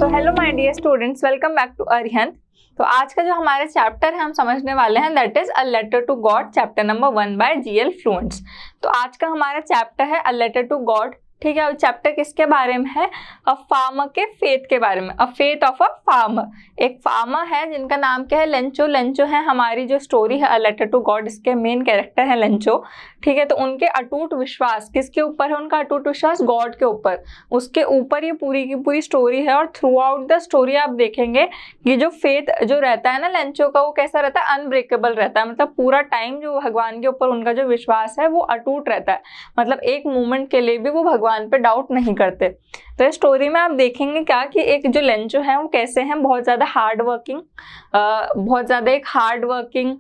So hello my dear students, welcome back to Arihant. तो आज का जो हमारे चैप्टर है हम समझने वाले हैं that is a letter to God, chapter number 1 by GL Fuentes. तो आज का हमारा चैप्टर है अ लेटर टू गॉड। ठीक है, चैप्टर किसके बारे में है? अ फार्मर के फेथ के बारे में, अ फेथ ऑफ अ फार्मर। एक फार्मर है जिनका नाम क्या है? लेंचो। लेंचो है हमारी जो स्टोरी है अ लेटर टू गॉड, इसके मेन कैरेक्टर है लेंचो। ठीक है, तो उनके अटूट विश्वास किसके ऊपर है? उनका अटूट विश्वास गॉड के ऊपर, उसके ऊपर ये पूरी की पूरी स्टोरी है। और थ्रू आउट द स्टोरी आप देखेंगे कि जो फेथ जो रहता है ना लेंचो का, वो कैसा रहता है? अनब्रेकेबल रहता है। मतलब पूरा टाइम जो भगवान के ऊपर उनका जो विश्वास है वो अटूट रहता है। मतलब एक मोमेंट के लिए भी वो भगवान पे डाउट नहीं करते। तो इस स्टोरी में आप देखेंगे क्या कि एक जो लेंचो है वो कैसे हैं, बहुत ज्यादा हार्ड वर्किंग, बहुत ज्यादा एक हार्ड वर्किंग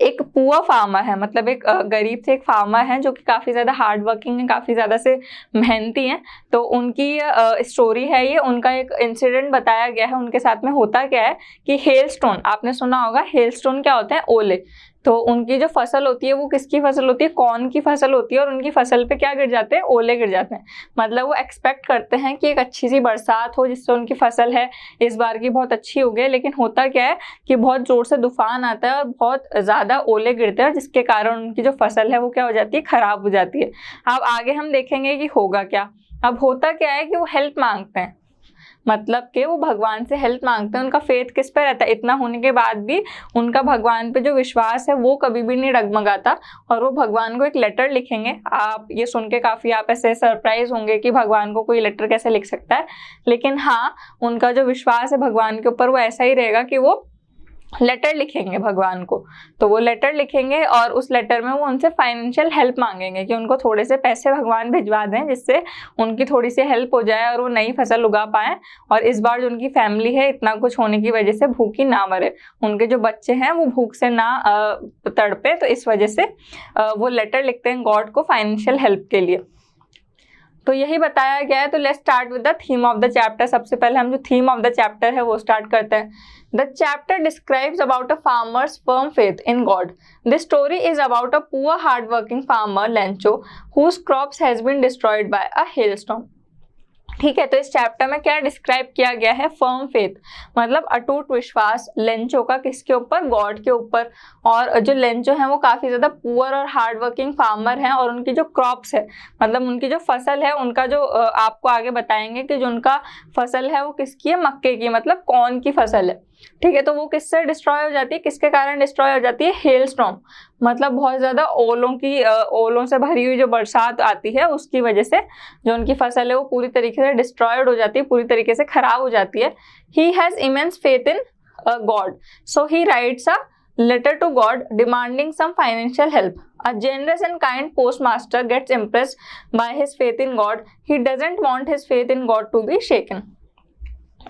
एक पुअर फार्मर है। मतलब एक गरीब से एक फार्मर है जो कि काफ़ी ज़्यादा हार्ड वर्किंग है, काफ़ी ज़्यादा से मेहनती हैं। तो उनकी स्टोरी है ये, उनका एक इंसिडेंट बताया गया है। उनके साथ में होता क्या है कि हेलस्टोन, आपने सुना होगा हेलस्टोन क्या होते हैं? ओले। तो उनकी जो फसल होती है वो किसकी फसल होती है? कॉर्न की फसल होती है। और उनकी फसल पे क्या गिर जाते हैं? ओले गिर जाते हैं। मतलब वो एक्सपेक्ट करते हैं कि एक अच्छी सी बरसात हो जिससे उनकी फसल है इस बार की बहुत अच्छी हो गई। लेकिन होता क्या है कि बहुत जोर से तूफान आता है और बहुत ज़्यादा ओले गिरते हैं, जिसके कारण उनकी जो फसल है वो क्या हो जाती है? खराब हो जाती है। अब आगे हम देखेंगे कि होगा क्या। अब होता क्या है कि वो हेल्प मांगते हैं, मतलब कि वो भगवान से हेल्प मांगते हैं। उनका फेथ किस पे रहता है? इतना होने के बाद भी उनका भगवान पे जो विश्वास है वो कभी भी नहीं डगमगाता। और वो भगवान को एक लेटर लिखेंगे। आप ये सुन के काफ़ी आप ऐसे सरप्राइज होंगे कि भगवान को कोई लेटर कैसे लिख सकता है। लेकिन हाँ, उनका जो विश्वास है भगवान के ऊपर वो ऐसा ही रहेगा कि वो लेटर लिखेंगे भगवान को। तो वो लेटर लिखेंगे और उस लेटर में वो उनसे फाइनेंशियल हेल्प मांगेंगे कि उनको थोड़े से पैसे भगवान भिजवा दें जिससे उनकी थोड़ी सी हेल्प हो जाए और वो नई फसल उगा पाएं। और इस बार जो उनकी फैमिली है इतना कुछ होने की वजह से भूखी ना मरे, उनके जो बच्चे हैं वो भूख से ना तड़पे। तो इस वजह से वो लेटर लिखते हैं गॉड को फाइनेंशियल हेल्प के लिए। तो यही बताया गया है। तो let's start with the theme of the chapter. सबसे पहले हम जो थीम ऑफ द चैप्टर है वो स्टार्ट करते हैं। The chapter describes about a farmers firm faith in God. This story is about a poor hard working farmer Lencho whose crops has been destroyed by a hailstorm। ठीक है, तो इस chapter में क्या डिस्क्राइब किया गया है? फर्म फेथ, मतलब अटूट विश्वास लेंचो का किसके ऊपर? गॉड के ऊपर। और जो लेंचो है वो काफ़ी ज़्यादा पुअर और हार्ड वर्किंग फार्मर हैं। और उनकी जो क्रॉप्स है, मतलब उनकी जो फसल है, उनका जो आपको आगे बताएंगे कि जो उनका फसल है वो किसकी है? मक्के की, मतलब कॉर्न की फसल है। ठीक है, तो वो किससे डिस्ट्रॉय हो जाती है? किसके कारण डिस्ट्रॉय हो जाती है? हेलस्टॉर्म, मतलब बहुत ज़्यादा ओलों से भरी हुई जो बरसात आती है उसकी वजह से जो उनकी फसल है वो पूरी तरीके से डिस्ट्रॉयड हो जाती है, पूरी तरीके से खराब हो जाती है। He has immense faith in God, so he rights a letter to God demanding some financial help. A generous and kind postmaster gets impressed by his faith in God. He doesn't want his faith in God to be shaken.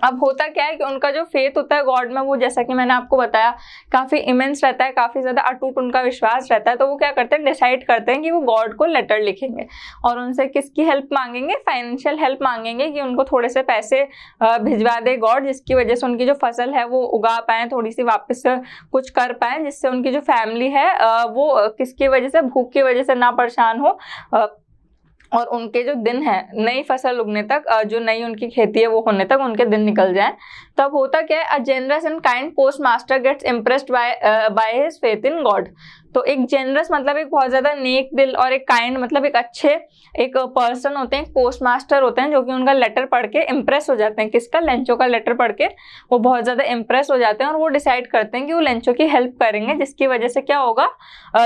अब होता क्या है कि उनका जो faith होता है God में वो, जैसा कि मैंने आपको बताया, काफ़ी इमेंस रहता है, काफ़ी ज़्यादा अटूट उनका विश्वास रहता है। तो वो क्या करते हैं? डिसाइड करते हैं कि वो गॉड को लेटर लिखेंगे और उनसे किसकी हेल्प मांगेंगे? फाइनेंशियल हेल्प मांगेंगे कि उनको थोड़े से पैसे भिजवा दे गॉड, जिसकी वजह से उनकी जो फसल है वो उगा पाएँ, थोड़ी सी वापस कुछ कर पाएँ, जिससे उनकी जो फैमिली है वो किसकी वजह से? भूख की वजह से ना परेशान हो। और उनके जो दिन है नई फसल उगने तक, जो नई उनकी खेती है वो होने तक उनके दिन निकल जाए। तब होता क्या है? A generous and kind post master gets impressed by his faith in God. तो एक जेनरस मतलब एक बहुत ज़्यादा नेक दिल, और एक काइंड मतलब एक अच्छे एक पर्सन होते हैं, एक पोस्ट मास्टर होते हैं जो कि उनका लेटर पढ़ के इम्प्रेस हो जाते हैं। किसका? लेंचो का लेटर पढ़ के वो बहुत ज़्यादा इम्प्रेस हो जाते हैं और वो डिसाइड करते हैं कि वो लेंचो की हेल्प करेंगे, जिसकी वजह से क्या होगा?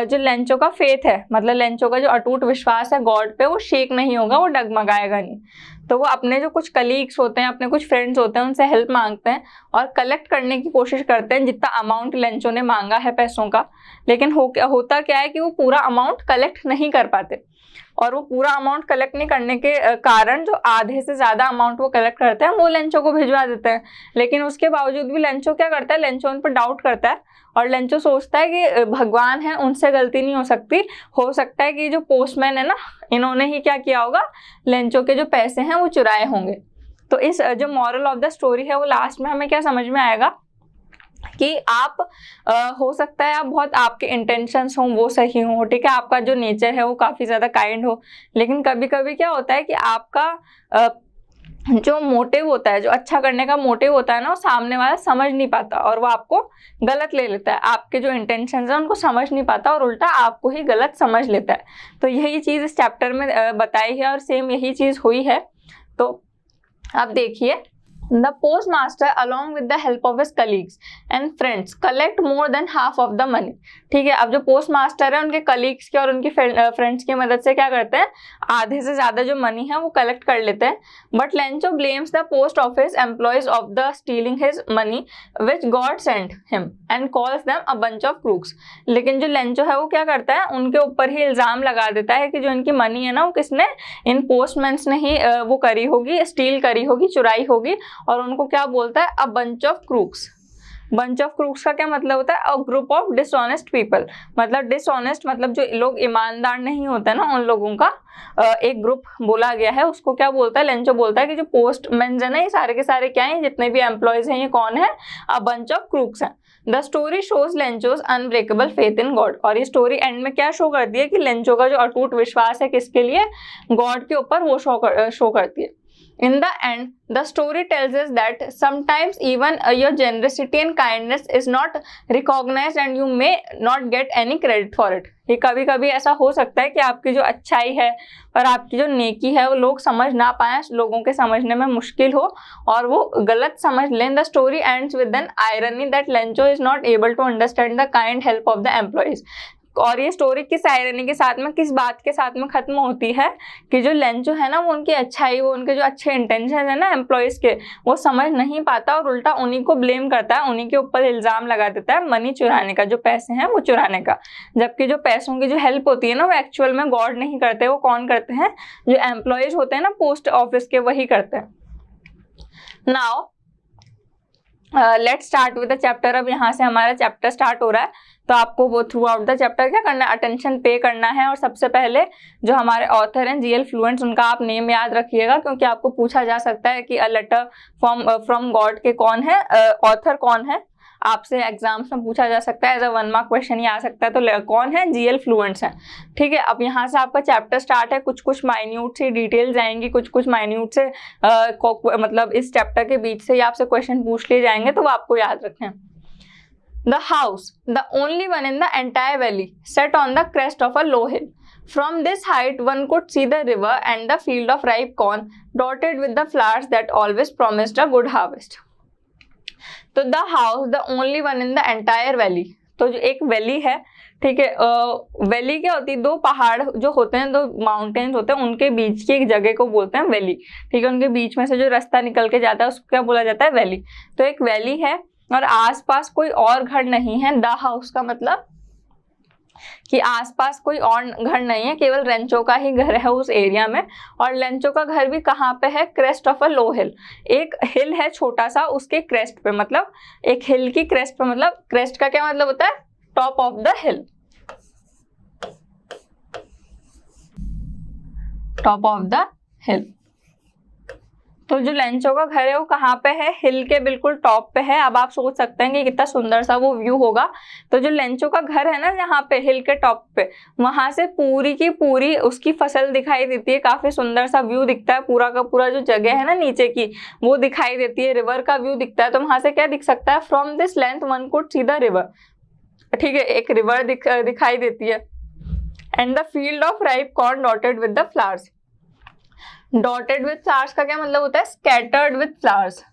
जो लेंचो का फेथ है, मतलब लेंचो का जो अटूट विश्वास है गॉड पे, वो शेक नहीं होगा, वो डगमगाएगा नहीं। तो वो अपने जो कुछ कलीग्स होते हैं, अपने कुछ फ्रेंड्स होते हैं, उनसे हेल्प मांगते हैं और कलेक्ट करने की कोशिश करते हैं जितना अमाउंट लेंचो ने मांगा है पैसों का। लेकिन होता क्या है कि वो पूरा अमाउंट कलेक्ट नहीं कर पाते। और वो पूरा अमाउंट कलेक्ट नहीं करने के कारण जो आधे से ज़्यादा अमाउंट वो कलेक्ट करते हैं वो लेंचो को भिजवा देते हैं। लेकिन उसके बावजूद भी लेंचो क्या करता है? लेंचो उन पर डाउट करता है और लेंचो सोचता है कि भगवान है, उनसे गलती नहीं हो सकती। हो सकता है कि जो पोस्टमैन है ना, इन्होंने ही क्या किया होगा? लेंचो के जो पैसे हैं वो चुराए होंगे। तो इस जो मॉरल ऑफ द स्टोरी है वो लास्ट में हमें क्या समझ में आएगा कि आप हो सकता है आप बहुत आपके इंटेंशंस हों वो सही हो, ठीक है, आपका जो नेचर है वो काफ़ी ज़्यादा काइंड हो, लेकिन कभी कभी क्या होता है कि आपका जो मोटिव होता है, जो अच्छा करने का मोटिव होता है ना, वो सामने वाला समझ नहीं पाता और वो आपको गलत ले लेता है। आपके जो इंटेंशन है उनको समझ नहीं पाता और उल्टा आपको ही गलत समझ लेता है। तो यही चीज इस चैप्टर में बताई है और सेम यही चीज हुई है। तो अब देखिए, The postmaster, along with the help of his colleagues and friends, collect more than half of the money. ठीक है, अब जो पोस्ट मास्टर है उनके कलीग्स के और उनके फ्रेंड्स की मदद से क्या करते हैं, आधे से ज्यादा जो मनी है वो कलेक्ट कर लेते हैं। But Lencho blames the post office employees of the stealing his money which God sent him and calls them a bunch of crooks. लेकिन जो लेंचो है वो क्या करता है, उनके ऊपर ही इल्जाम लगा देता है कि जो इनकी मनी है ना वो किसने, इन पोस्टमैन्स ने ही वो करी होगी, स्टील करी होगी, चुराई होगी। और उनको क्या बोलता है, a bunch of crooks. Bunch of crooks का क्या मतलब होता है, a group of dishonest people. मतलब डिसऑनेस्ट मतलब जो लोग ईमानदार नहीं होते ना, उन लोगों का एक ग्रुप बोला गया है। उसको क्या बोलता है, लेंचो बोलता है कि जो पोस्टमैन है ना, ये सारे के सारे क्या है, जितने भी एम्प्लॉयज हैं ये कौन है, अ बंच ऑफ क्रूक्स हैं। The story shows Lencho's unbreakable faith in God. और ये स्टोरी एंड में क्या शो करती है कि लेंचो का जो अटूट विश्वास है किसके लिए, गॉड के ऊपर, वो शो करती है। In the end, the story tells us that sometimes even your generosity and kindness is not recognized and you may not get any credit for it. ये कभी कभी ऐसा हो सकता है कि आपकी जो अच्छाई है और आपकी जो नेकी है वो लोग समझ ना पाए, लोगों के समझने में मुश्किल हो और वो गलत समझ लें। The story ends with an irony that Lencho is not able to understand the kind help of the employees. और ये स्टोरी किस आयरनी के साथ में, किस बात के साथ में खत्म होती है कि जो लेंचो है ना, वो उनकी अच्छाई, वो उनके जो अच्छे इंटेंशन है ना एम्प्लॉयज के, वो समझ नहीं पाता और उल्टा उन्हीं को ब्लेम करता है, उन्हीं के ऊपर इल्जाम लगा देता है मनी चुराने का, जो पैसे हैं वो चुराने का। जबकि जो पैसों की जो हेल्प होती है ना, वो एक्चुअल में गॉड नहीं करते, वो कौन करते हैं, जो एम्प्लॉयज होते हैं ना पोस्ट ऑफिस के, वही करते हैं। Now let's start with the chapter. अब यहाँ से हमारा चैप्टर स्टार्ट हो रहा है, तो आपको वो थ्रू आउट द चैप्टर क्या करना है, अटेंशन पे करना है। और सबसे पहले जो हमारे ऑथर हैं जीएल फ्लुएंट्स, उनका आप नेम याद रखिएगा, क्योंकि आपको पूछा जा सकता है कि अ लेटर फ्रॉम गॉड के कौन है, ऑथर कौन है, आपसे एग्जाम्स में पूछा जा सकता है, एज अ 1 मार्क क्वेश्चन ही आ सकता है। तो कौन है, जीएल फ्लुएंट्स हैं। ठीक है, अब यहाँ से आपका चैप्टर स्टार्ट है, कुछ कुछ माइन्यूट सी डिटेल्स आएंगी, कुछ कुछ माइन्यूट से मतलब इस चैप्टर के बीच से ही आपसे क्वेश्चन पूछ लिए जाएंगे, तो वो आपको याद रखें। The house, the only one in the entire valley, set on the crest of a low hill. From this height, one could see the river and the field of ripe corn, dotted with the flowers that always promised a good harvest. तो the house, the only one in the entire valley. तो जो एक valley है, ठीक है, valley क्या होती है, दो पहाड़ जो होते हैं, दो माउंटेन्स होते हैं, उनके बीच की एक जगह को बोलते हैं वैली। ठीक है, उनके बीच में से जो रास्ता निकल के जाता है उसको क्या बोला जाता है, वैली। तो एक वैली है और आसपास कोई और घर नहीं है। द हाउस का मतलब कि आसपास कोई और घर नहीं है, केवल लेंचो का ही घर है उस एरिया में। और लेंचो का घर भी कहाँ पे है, क्रेस्ट ऑफ अ लो हिल। एक हिल है छोटा सा, उसके क्रेस्ट पे, मतलब एक हिल की क्रेस्ट पे, मतलब क्रेस्ट का क्या मतलब होता है, top of the hill, top of the हिल। तो जो लेंचो का घर है वो कहाँ पे है, हिल के बिल्कुल टॉप पे है। अब आप सोच सकते हैं कि कितना सुंदर सा वो व्यू होगा। तो जो लेंचो का घर है ना, यहाँ पे हिल के टॉप पे, वहां से पूरी की पूरी उसकी फसल दिखाई देती है, काफी सुंदर सा व्यू दिखता है, पूरा का पूरा जो जगह है ना नीचे की वो दिखाई देती है, रिवर का व्यू दिखता है। तो वहां से क्या दिख सकता है, from this length one could see the river. ठीक है, एक रिवर दिखाई देती है। And the field of ripe corn dotted with the flowers. Dotted with flowers का क्या मतलब होता है, scattered with flowers.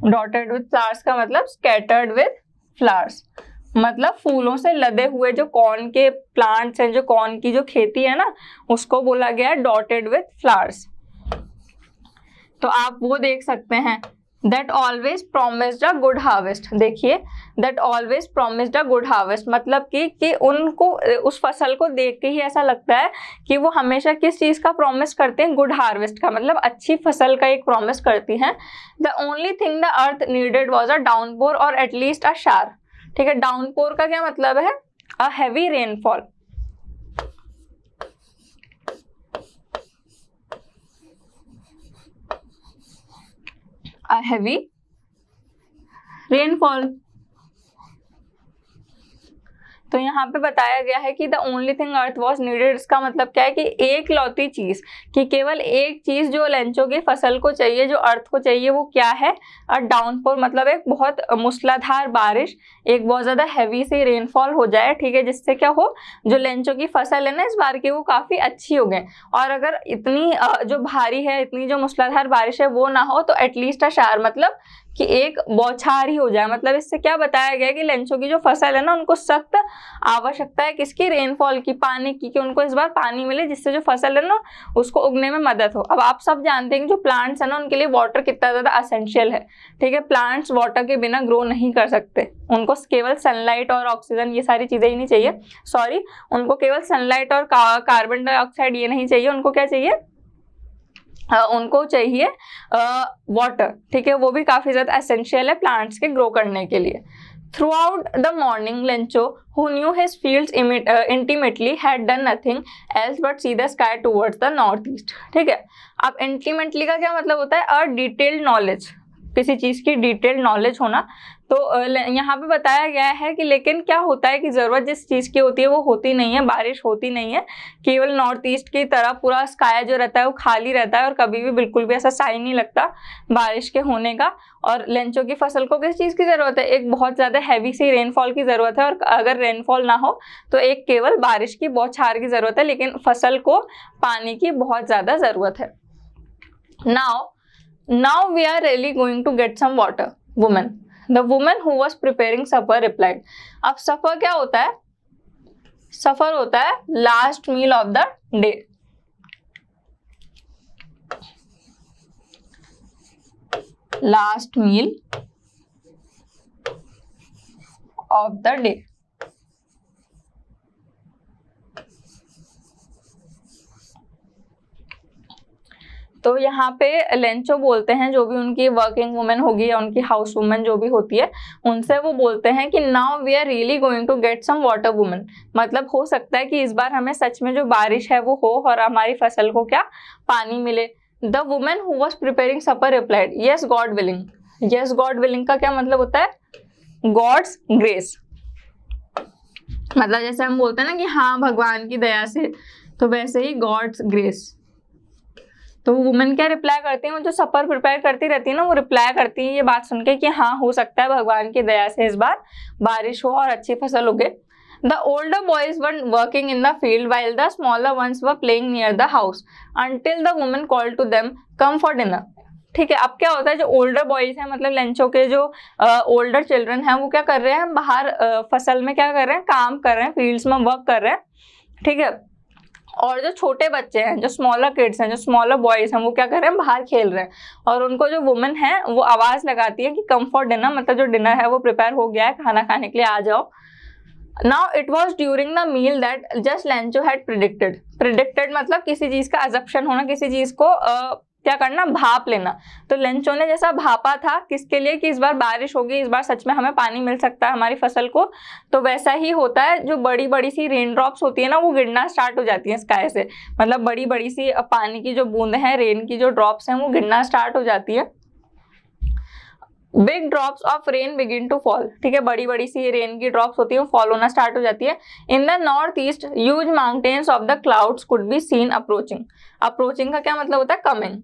Dotted with flowers का मतलब स्कैटर्ड विद फ्लावर्स, मतलब फूलों से लदे हुए जो कॉर्न के प्लांट्स हैं, जो कॉर्न की जो खेती है ना, उसको बोला गया है डॉटेड विद फ्लावर्स। तो आप वो देख सकते हैं, that always promised a good harvest. देखिए, that always promised a good harvest मतलब कि उनको उस फसल को देख के ही ऐसा लगता है कि वो हमेशा किस चीज का प्रॉमिस करते हैं, गुड हार्वेस्ट का, मतलब अच्छी फसल का एक प्रॉमिस करती हैं। The only thing the earth needed was a downpour और एटलीस्ट अ शार। ठीक है, डाउनपोर का क्या मतलब है, a heavy rainfall. A heavy rainfall। तो तो यहाँ पे बताया गया है कि the only thing earth was needed, इसका मतलब क्या है कि एक लौती चीज, कि केवल एक चीज जो लेंचो की फसल को चाहिए, जो अर्थ को चाहिए, वो क्या है, अ डाउनपोर, मतलब एक बहुत मूसलाधार बारिश, एक बहुत ज्यादा हैवी सी रेनफॉल हो जाए, ठीक है, जिससे क्या हो, जो लेंचो की फसल है ना इस बार की, वो काफी अच्छी हो गए। और अगर इतनी जो भारी है, इतनी जो मूसलाधार बारिश है वो ना हो, तो एटलीस्ट अ शार, मतलब कि एक बौछार ही हो जाए। मतलब इससे क्या बताया गया कि लेंचो की जो फसल है ना, उनको सख्त आवश्यकता है किसकी, रेनफॉल की, पानी की, कि उनको इस बार पानी मिले, जिससे जो फसल है ना उसको उगने में मदद हो। अब आप सब जानते हैं कि जो प्लांट्स है ना उनके लिए वाटर कितना ज्यादा असेंशियल है, ठीक है, प्लांट्स वाटर के बिना ग्रो नहीं कर सकते, उनको केवल सनलाइट और ऑक्सीजन, ये सारी चीजें ही नहीं चाहिए, सॉरी, उनको केवल सनलाइट और कार्बन डाइऑक्साइड ये नहीं चाहिए, उनको क्या चाहिए, उनको चाहिए वाटर, ठीक है, वो भी काफी ज्यादा एसेंशियल है प्लांट्स के ग्रो करने के लिए। Through out the morning Lencho, who knew his fields intimately, had done nothing else but see the sky towards the northeast, ठीक है। अब intimately का क्या मतलब होता है, अ डिटेल्ड नॉलेज, किसी चीज की डिटेल्ड नॉलेज होना। तो यहाँ पे बताया गया है कि लेकिन क्या होता है कि जरूरत जिस चीज की होती है वो होती नहीं है, बारिश होती नहीं है, केवल नॉर्थ ईस्ट की तरफ पूरा स्काई जो रहता है वो खाली रहता है और कभी भी बिल्कुल भी ऐसा साइन नहीं लगता बारिश के होने का। और लेंचो की फसल को किस चीज की जरूरत है, एक बहुत ज्यादा हैवी सी रेनफॉल की जरूरत है, और अगर रेनफॉल ना हो तो एक केवल बारिश की बौछार की जरूरत है, लेकिन फसल को पानी की बहुत ज्यादा जरूरत है। Now we are really going to get some water, woman. The woman who was preparing supper replied. अब सफर क्या होता है, सफर होता है last meal of the day, last meal of the day. तो यहाँ पे लेंचो बोलते हैं, जो भी उनकी वर्किंग वुमेन होगी या उनकी हाउस वुमेन जो भी होती है, उनसे वो बोलते हैं कि now we are really going to get some water woman, मतलब हो सकता है कि इस बार हमें सच में जो बारिश है वो हो और हमारी फसल को क्या, पानी मिले। The woman who was preparing supper replied, yes God willing. Yes God willing का क्या मतलब होता है, गॉड्स ग्रेस, मतलब जैसे हम बोलते हैं ना कि हाँ भगवान की दया से, तो वैसे ही गॉड्स ग्रेस। तो वुमेन क्या रिप्लाई करती है, वो जो सपर प्रिपेयर करती रहती है ना, वो रिप्लाई करती है ये बात सुन के कि हाँ हो सकता है भगवान की दया से इस बार बारिश हो और अच्छी फसल उगे। The older boys were working in the field while the smaller ones were playing near the house until the woman called to them come for dinner, ठीक है। अब क्या होता है, जो ओल्डर बॉयज हैं, मतलब लेंचो के जो ओल्डर चिल्ड्रन हैं, वो क्या कर रहे हैं, बाहर फसल में क्या कर रहे हैं, काम कर रहे हैं, फील्ड्स में वर्क कर रहे हैं, ठीक है। और जो छोटे बच्चे हैं, जो स्मॉलर किड्स हैं, जो स्मॉलर बॉयज हैं, वो क्या कर रहे हैं, बाहर खेल रहे हैं। और उनको जो वुमेन है वो आवाज लगाती है कि कम फॉर डिनर, मतलब जो डिनर है वो प्रिपेयर हो गया है, खाना खाने के लिए आ जाओ। Now it was during the meal that just Lencho had predicted. Predicted मतलब किसी चीज का assumption होना, किसी चीज को क्या करना, भाप लेना। तो लेंचो ने जैसा भापा था किसके लिए, कि इस बार बारिश होगी, इस बार सच में हमें पानी मिल सकता है हमारी फसल को, तो वैसा ही होता है। जो बड़ी बड़ी सी रेन ड्रॉप्स होती है ना, वो गिरना स्टार्ट हो जाती है स्काई से, मतलब बड़ी बड़ी सी पानी की जो बूंदें हैं, रेन की जो ड्रॉप्स हैं, वो गिरना स्टार्ट हो जाती है। Big drops of rain begin to fall, ठीक है, बड़ी बड़ी सी रेन की ड्रॉप्स होती है, वो फॉल होना स्टार्ट हो जाती है। In the north east huge mountains of the clouds could be seen approaching. Approaching का क्या मतलब होता है, कमिंग।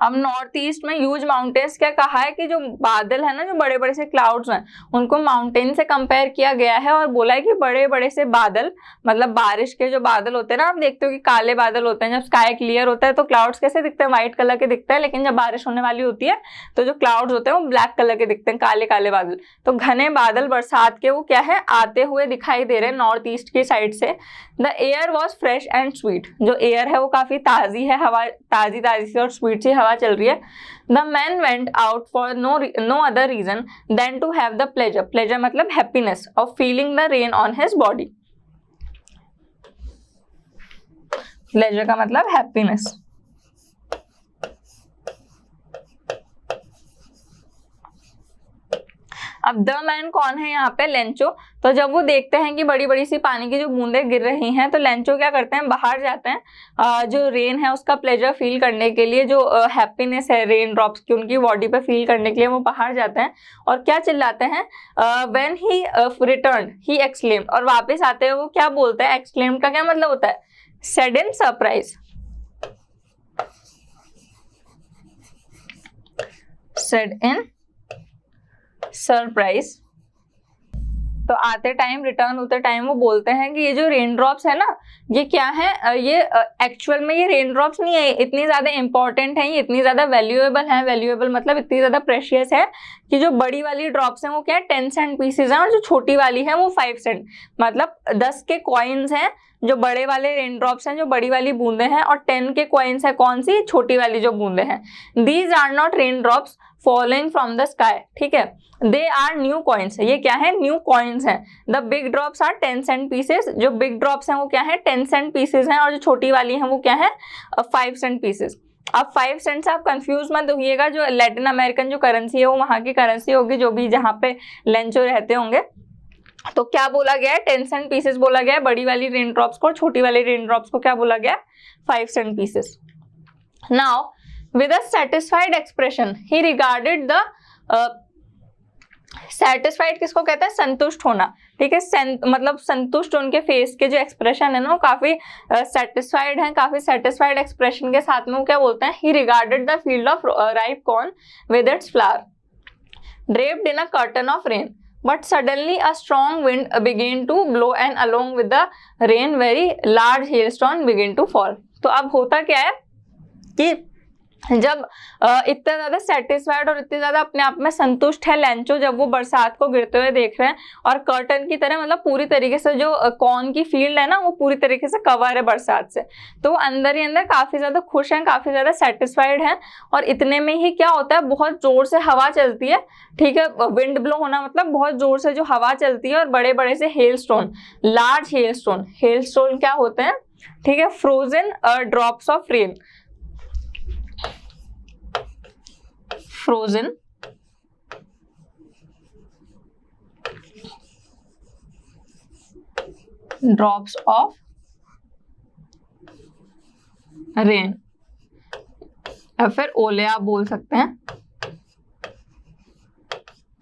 अब नॉर्थ ईस्ट में ह्यूज माउंटेन्स क्या कहा है, कि जो बादल है ना, जो बड़े बड़े से क्लाउड्स हैं, उनको माउंटेन से कंपेयर किया गया है, और बोला है कि बड़े बड़े से बादल, मतलब बारिश के जो बादल होते हैं ना, आप देखते हो कि काले बादल होते हैं, जब स्काई क्लियर होता है तो क्लाउड्स कैसे दिखते हैं, व्हाइट कलर के दिखते हैं, लेकिन जब बारिश होने वाली होती है तो जो क्लाउड्स होते हैं वो ब्लैक कलर के दिखते हैं, काले काले बादल। तो घने बादल बरसात के वो क्या है, आते हुए दिखाई दे रहे हैं नॉर्थ ईस्ट की साइड से। The air was fresh and sweet, जो एयर है वो काफी ताजी है, हवा ताजी ताजी सी और स्वीट सी हवा चल रही है। The man went out for no other reason than to have the pleasure, pleasure मतलब happiness, of feeling the rain on his body. Pleasure का मतलब हैप्पीनेस। अब द मैन कौन है यहाँ पे? लेंचो। तो जब वो देखते हैं कि बड़ी बड़ी सी पानी की जो बूंदें गिर रही हैं तो लेंचो क्या करते हैं? बाहर जाते हैं जो रेन है उसका प्लेजर फील करने के लिए, जो हैप्पीनेस है रेन ड्रॉप्स की उनकी बॉडी पे फील करने के लिए वो बाहर जाते हैं और क्या चिल्लाते हैं? When he return he exclaimed, और वापस आते हुए वो क्या बोलते हैं? एक्सक्लेम्ड का क्या मतलब होता है? Said in surprise, said in surprise. तो आते टाइम, रिटर्न होते टाइम वो बोलते हैं कि ये जो रेन ड्रॉप्स है ना, ये क्या है? ये एक्चुअल में ये रेन ड्रॉप्स नहीं है, इतनी ज्यादा इंपॉर्टेंट है, ये इतनी ज्यादा वैल्यूएबल है, वैल्यूएबल मतलब इतनी ज्यादा प्रेशियस है कि जो बड़ी वाली ड्रॉप्स हैं वो क्या है? 10 सेंट पीसेज हैं और जो छोटी वाली है वो 5 सेंट, मतलब 10 के कॉइन्स हैं जो बड़े वाले रेन ड्रॉप्स हैं, जो बड़ी वाली बूंदे हैं, और 10 के कॉइन्स है कौन सी? छोटी वाली जो बूंदे हैं। These are not raindrops following from the sky, ठीक है, दे आर न्यू कॉइन्स, ये क्या है? न्यू कॉइन्स हैं। The big drops are 10 cent pieces, जो बिग ड्रॉप्स हैं वो क्या है? 10 सेंट पीसेस हैं, और जो छोटी वाली हैं वो क्या है? 5 सेंट पीसेस। अब 5 सेंट से आप कंफ्यूज मत होइएगा, जो लैटिन अमेरिकन जो करेंसी है वो वहां की करेंसी होगी, जो भी जहाँ पे लेंचो रहते होंगे। तो क्या बोला गया है? 10 सेंट पीसेस बोला गया है बड़ी वाली रेन ड्रॉप्स को, और छोटी वाली रेन ड्रॉप्स को क्या बोला गया? 5 cent pieces. Now with a satisfied expression he regarded the satisfied किसको कहते हैं? संतुष्ट होना, ठीक है, मतलब संतुष्ट उनके फेस के जो एक्सप्रेशन है ना वो काफी सेटिस्फाइड है, काफी सेटिस्फाइड एक्सप्रेशन के साथ में वो क्या बोलते हैं? he regarded the field of ripe corn with its flower draped in a curtain of rain, but suddenly a strong wind began to blow and along with the rain very large hailstone began to fall। तो अब होता क्या है कि जब इतना ज्यादा satisfied और इतने ज्यादा अपने आप में संतुष्ट है लेंचो, जब वो बरसात को गिरते हुए देख रहे हैं और कर्टन की तरह, मतलब पूरी तरीके से जो कॉर्न की फील्ड है ना वो पूरी तरीके से कवर है बरसात से, तो वो अंदर ही अंदर काफी ज्यादा खुश हैं, काफी ज्यादा सेटिस्फाइड हैं। और इतने में ही क्या होता है? बहुत जोर से हवा चलती है, ठीक है, विंड ब्लो होना मतलब बहुत जोर से जो हवा चलती है, और बड़े बड़े से hello stone, large hello stone, hello stone क्या होते हैं? ठीक है, frozen drops of rain, frozen drops of rain, या फिर ओले आप बोल सकते हैं।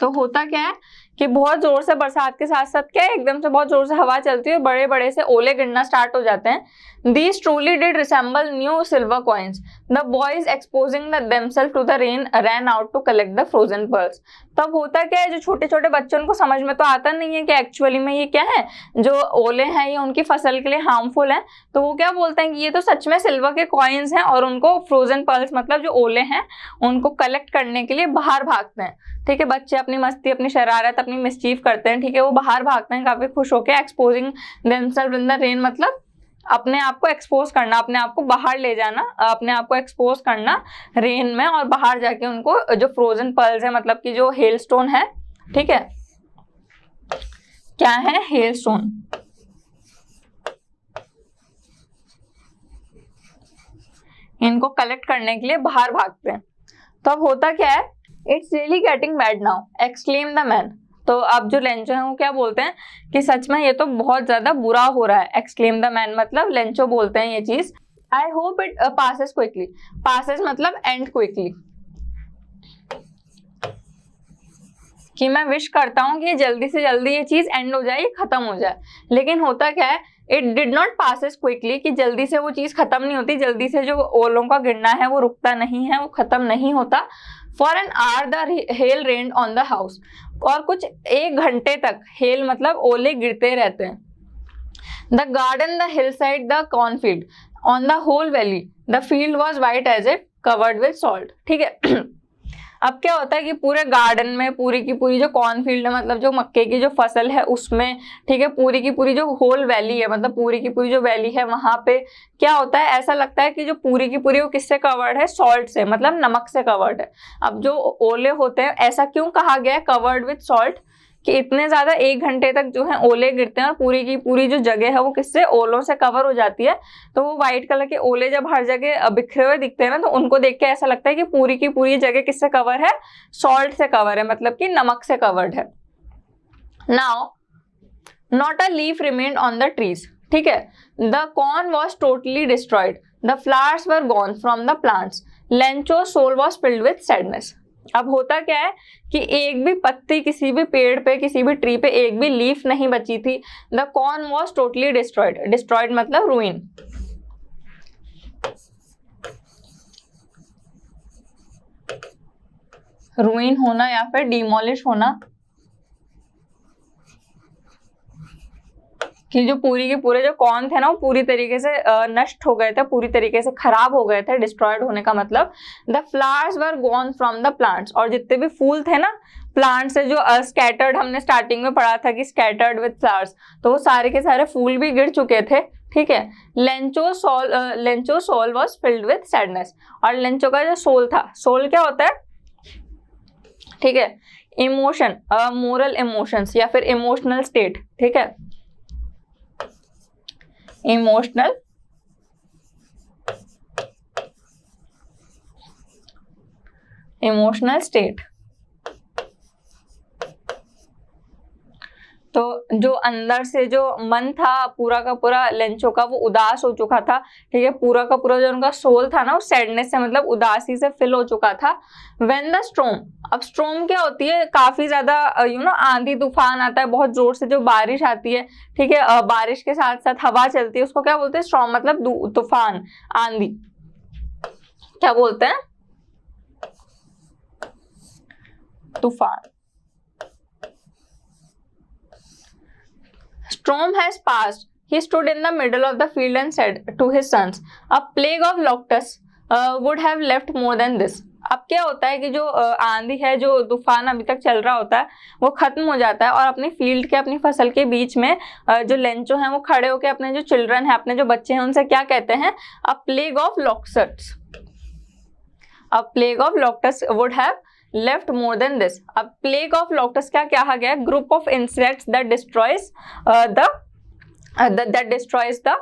तो होता क्या है कि बहुत जोर से बरसात के साथ साथ क्या है, एकदम से बहुत जोर से हवा चलती है, बड़े बड़े से ओले गिरना स्टार्ट हो जाते हैं। These truly did resemble new silver coins. The boys exposing themselves to the rain ran out to collect the frozen pearls. तब होता क्या है, जो छोटे छोटे बच्चों उनको समझ में तो आता नहीं है कि एक्चुअली में ये क्या है, जो ओले हैं ये उनकी फसल के लिए हार्मफुल है, तो वो क्या बोलते हैं कि ये तो सच में सिल्वर के कॉइन्स हैं, और उनको फ्रोजन पर्ल्स मतलब जो ओले हैं उनको कलेक्ट करने के लिए बाहर भागते हैं। ठीक है, बच्चे अपनी मस्ती, अपनी शरारत, अपनी मिसचीफ करते हैं, ठीक है, वो बाहर भागते हैं काफी खुश होकर। Exposing themselves in the rain मतलब अपने आप को एक्सपोज करना, अपने आप को बाहर ले जाना, अपने आप को एक्सपोज करना रेन में, और बाहर जाके उनको जो फ्रोजन पर्ल्स है मतलब कि जो हेल स्टोन है, ठीक है, क्या है, हेल स्टोन, इनको कलेक्ट करने के लिए बाहर भागते हैं। तो अब होता क्या है, it's really getting bad now exclaim the man. तो अब जो लेंचो है वो क्या बोलते हैं कि सच में ये तो बहुत ज्यादा बुरा हो रहा है। एक्सक्लेम द मैन मतलब लेंचो बोलते हैं ये चीज। I hope it passes quickly, passes मतलब एंड क्विकली, कि मैं विश करता हूँ कि जल्दी से जल्दी ये चीज एंड हो जाए, खत्म हो जाए। लेकिन होता क्या है, it did not passes quickly, कि जल्दी से वो चीज खत्म नहीं होती, जल्दी से जो ओलों का गिरना है वो रुकता नहीं है, वो खत्म नहीं होता। For an hour the hell rained on the house, और कुछ 1 घंटे तक हेल मतलब ओले गिरते रहते हैं। The garden, the hillside, the cornfield, on the whole valley the field was white as it covered with salt. ठीक है, अब क्या होता है कि पूरे गार्डन में पूरी की पूरी जो कॉर्नफील्ड है मतलब जो मक्के की जो फसल है उसमें, ठीक है, पूरी की पूरी जो होल वैली है मतलब पूरी की पूरी जो वैली है वहां पे क्या होता है, ऐसा लगता है कि जो पूरी की पूरी वो किससे कवर्ड है, सॉल्ट से, मतलब नमक से कवर्ड है। अब जो ओले होते हैं, ऐसा क्यों कहा गया है कवर्ड विथ सॉल्ट, कि इतने ज्यादा 1 घंटे तक जो है ओले गिरते हैं और पूरी की पूरी जो जगह है वो किससे, ओलों से कवर हो जाती है। तो वो व्हाइट कलर के ओले जब हर जगह बिखरे हुए दिखते हैं ना, तो उनको देख के ऐसा लगता है कि पूरी की पूरी जगह किससे कवर है, सॉल्ट से कवर है, मतलब कि नमक से कवर्ड है। Now not a leaf remained on the trees, ठीक है। The corn was totally destroyed, the flowers were gone from the plants, Lencho's soul was filled with sadness. अब होता क्या है कि एक भी पत्ती किसी भी पेड़ पे, किसी भी ट्री पे एक भी लीफ नहीं बची थी। The corn was totally destroyed, destroyed मतलब रूइन। रूइन होना या फिर डिमोलिश होना, कि जो पूरी के पूरे जो कॉर्न थे ना वो पूरी तरीके से नष्ट हो गए थे, पूरी तरीके से खराब हो गए थे। डिस्ट्रॉयड होने का मतलब the flowers were gone from the plants, और जितने भी फूल थे ना प्लांट से, जो स्कैटर्ड, हमने स्टार्टिंग में पढ़ा था कि स्कैटर्ड विद फ्लावर्स, तो वो सारे के सारे फूल भी गिर चुके थे, ठीक है। Lencho soul was filled with sadness, और लेंचो का जो सोल था, सोल क्या होता है, ठीक है, इमोशन, मोरल इमोशंस या फिर इमोशनल स्टेट, ठीक है, इमोशनल स्टेट। तो जो अंदर से जो मन था पूरा का पूरा लेंचो का, वो उदास हो चुका था, ठीक है। पूरा का पूरा जो उनका सोल था ना वो सैडनेस से मतलब उदासी से फिल हो चुका था। व्हेन द स्टॉर्म, अब स्टॉर्म क्या होती है, काफी ज्यादा आंधी तूफान आता है, बहुत जोर से जो बारिश आती है, ठीक है, बारिश के साथ साथ हवा चलती है, उसको क्या बोलते हैं, स्टॉर्म मतलब तूफान, आंधी, क्या बोलते हैं, तूफान। Storm has passed. He stood in the middle of the field and said to his sons, "A plague of locusts would have left more than this." अब क्या होता है कि जो आंधी है, जो तूफान अभी तक चल रहा होता है, वो खत्म हो जाता है और अपनी फील्ड के, अपनी फसल के बीच में जो लेंचो हैं वो खड़े होकर अपने जो चिल्ड्रन हैं, अपने जो बच्चे हैं, उनसे क्या कहते हैं, a plague of locusts, a plague of locusts would have left more than this. अब प्लेग ऑफ लॉकस्ट्स क्या कहा गया, group of insects that destroys the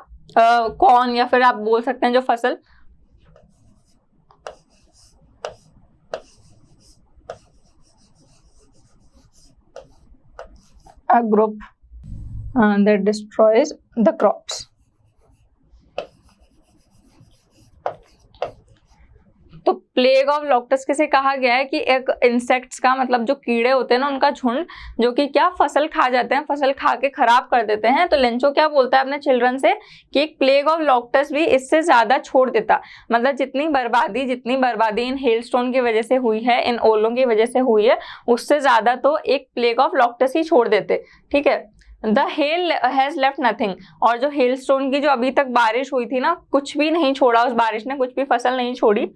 corn, या फिर आप बोल सकते हैं जो फसल, a group that destroys the crops। तो प्लेग ऑफ लॉकस्ट्स किसे कहा गया है कि एक इंसेक्ट्स का मतलब जो कीड़े होते हैं ना उनका झुंड, जो कि क्या फसल खा जाते हैं, फसल खा के खराब कर देते हैं। तो लेंचो क्या बोलता है अपने चिल्ड्रन से कि एक प्लेग ऑफ लॉकस्ट्स भी इससे ज्यादा छोड़ देता, मतलब जितनी बर्बादी इन हेलस्टोन की वजह से हुई है, इन ओलों की वजह से हुई है, उससे ज्यादा तो एक प्लेग ऑफ लॉकस्ट्स ही छोड़ देते, ठीक है। The hell has left nothing, और जो हेलस्टोन की जो अभी तक बारिश हुई थी ना, कुछ भी नहीं छोड़ा उस बारिश ने, कुछ भी फसल नहीं छोड़ी।